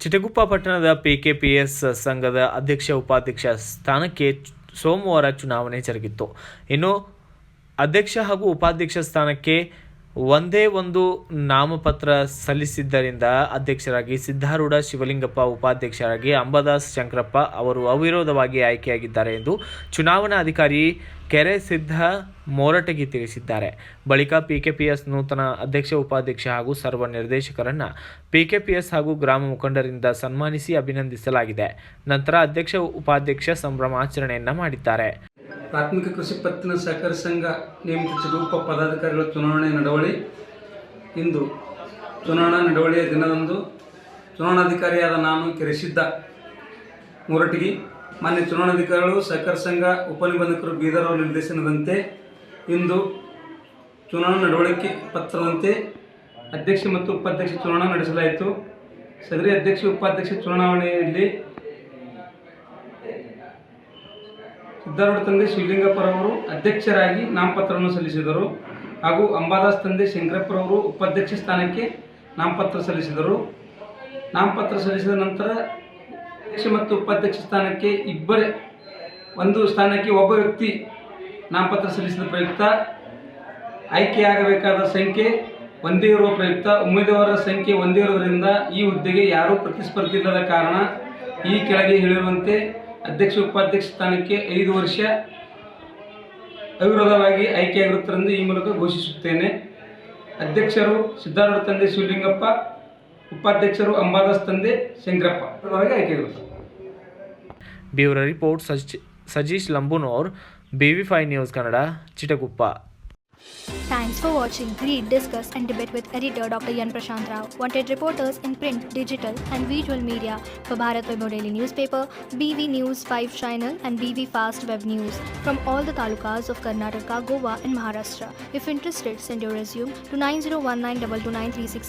ಚಿಟಗುಪ್ಪ ಪಟ್ಟಣದ ಪಿಕೆಪಿಎಸ್ ಸಂಘದ ಅಧ್ಯಕ್ಷ ಉಪಾಧ್ಯಕ್ಷ ಸ್ಥಾನಕ್ಕೆ ಸೋಮವಾರ ಚುನಾವಣೆ ಜರುಗಿತ್ತು. ಇನ್ನು ಅಧ್ಯಕ್ಷ ಹಾಗೂ ಉಪಾಧ್ಯಕ್ಷ ಸ್ಥಾನಕ್ಕೆ ಒಂದೇ ಒಂದು ನಾಮಪತ್ರ ಸಲ್ಲಿಸಿದ್ದರಿಂದ ಅಧ್ಯಕ್ಷರಾಗಿ ಸಿದ್ದಾರೂಢ ಶಿವಲಿಂಗಪ್ಪ, ಉಪಾಧ್ಯಕ್ಷರಾಗಿ ಅಂಬಾದಾಸ್ ಶಂಕರಪ್ಪ ಅವರು ಅವಿರೋಧವಾಗಿ ಆಯ್ಕೆಯಾಗಿದ್ದಾರೆ ಎಂದು ಚುನಾವಣಾ ಅಧಿಕಾರಿ ಕೆರೆಸಿದ್ದ ಮೋರಟಗಿ ತಿಳಿಸಿದ್ದಾರೆ. ಬಳಿಕ ಪಿಕೆಪಿಎಸ್ ನೂತನ ಅಧ್ಯಕ್ಷ, ಉಪಾಧ್ಯಕ್ಷ ಹಾಗೂ ಸರ್ವ ನಿರ್ದೇಶಕರನ್ನು ಪಿಕೆಪಿಎಸ್ ಹಾಗೂ ಗ್ರಾಮ ಮುಖಂಡರಿಂದ ಸನ್ಮಾನಿಸಿ ಅಭಿನಂದಿಸಲಾಗಿದೆ. ನಂತರ ಅಧ್ಯಕ್ಷ, ಉಪಾಧ್ಯಕ್ಷ ಸಂಭ್ರಮಾಚರಣೆಯನ್ನ ಮಾಡಿದ್ದಾರೆ. ಪ್ರಾಥಮಿಕ ಕೃಷಿ ಪತ್ತಿನ ಸಹಕಾರ ಸಂಘ ನೇಮಿತ ಚಿಟಗುಪ್ಪ ಪದಾಧಿಕಾರಿಗಳ ಚುನಾವಣೆ ನಡವಳಿ. ಇಂದು ಚುನಾವಣಾ ನಡವಳಿಯ ದಿನದಂದು ಚುನಾವಣಾಧಿಕಾರಿಯಾದ ನಾನು ಕೆರೆಸಿದ್ದ ಮೋರಟಗಿ, ಮಾನ್ಯ ಚುನಾವಣಾಧಿಕಾರಿಗಳು, ಸಹಕಾರ ಸಂಘ ಉಪನಿಬಂಧಕರು ಬೀದರ್ ಅವರ ನಿರ್ದೇಶನದಂತೆ ಇಂದು ಚುನಾವಣಾ ನಡವಳಿಕೆ ಪತ್ರದಂತೆ ಅಧ್ಯಕ್ಷ ಮತ್ತು ಉಪಾಧ್ಯಕ್ಷ ಚುನಾವಣೆ ನಡೆಸಲಾಯಿತು. ಸದರಿ ಅಧ್ಯಕ್ಷ, ಉಪಾಧ್ಯಕ್ಷ ಚುನಾವಣೆಯಲ್ಲಿ ಸಿದ್ದಾರೂಢ ತಂದೆ ಶಿವಲಿಂಗಪ್ಪರವರು ಅಧ್ಯಕ್ಷರಾಗಿ ನಾಮಪತ್ರವನ್ನು ಸಲ್ಲಿಸಿದರು ಹಾಗೂ ಅಂಬಾದಾಸ್ ತಂದೆ ಶಂಕರಪ್ಪರವರು ಉಪಾಧ್ಯಕ್ಷ ಸ್ಥಾನಕ್ಕೆ ನಾಮಪತ್ರ ಸಲ್ಲಿಸಿದರು. ನಾಮಪತ್ರ ಸಲ್ಲಿಸಿದ ನಂತರ ಅಧ್ಯಕ್ಷ ಮತ್ತು ಉಪಾಧ್ಯಕ್ಷ ಸ್ಥಾನಕ್ಕೆ ಒಂದು ಸ್ಥಾನಕ್ಕೆ ಒಬ್ಬ ವ್ಯಕ್ತಿ ನಾಮಪತ್ರ ಸಲ್ಲಿಸಿದ ಪ್ರಯುಕ್ತ ಆಯ್ಕೆಯಾಗಬೇಕಾದ ಸಂಖ್ಯೆ ಒಂದೇ ಇರುವ ಪ್ರಯುಕ್ತ ಉಮೇದುವಾರರ ಸಂಖ್ಯೆ ಒಂದೇ ಇರುವುದರಿಂದ ಈ ಹುದ್ದೆಗೆ ಯಾರೂ ಪ್ರತಿಸ್ಪರ್ಧಿ ಇಲ್ಲದ ಕಾರಣ ಈ ಕೆಳಗೆ ಹೇಳಿರುವಂತೆ ಅಧ್ಯಕ್ಷ, ಉಪಾಧ್ಯಕ್ಷ ಸ್ಥಾನಕ್ಕೆ 5 ವರ್ಷ ಅವಿರೋಧವಾಗಿ ಆಯ್ಕೆಯಾಗಿರುತ್ತರೆಂದು ಈ ಮೂಲಕ ಘೋಷಿಸುತ್ತೇನೆ. ಅಧ್ಯಕ್ಷರು ಸಿದ್ದಾರೂಢ ತಂದೆ ಶಿವಲಿಂಗಪ್ಪ, ಉಪಾಧ್ಯಕ್ಷರು ಅಂಬಾದಾಸ್ ತಂದೆ ಶಂಕರಪ್ಪ ಆಯ್ಕೆಯಾಗಿರುತ್ತಾರೆ. Bureau report Sajeesh Lambunor, BV5 news Kannada, Chitguppa. Thanks for watching. Read, discuss and debate with editor Dr. Yan Prashant Rao. Wanted reporters in print, digital and visual media for Bharat Vaibhav Daily Newspaper, BV News 5 Channel and BV Fast Web News from all the talukas of Karnataka, Goa and Maharashtra. If interested, send your resume to 9019229369.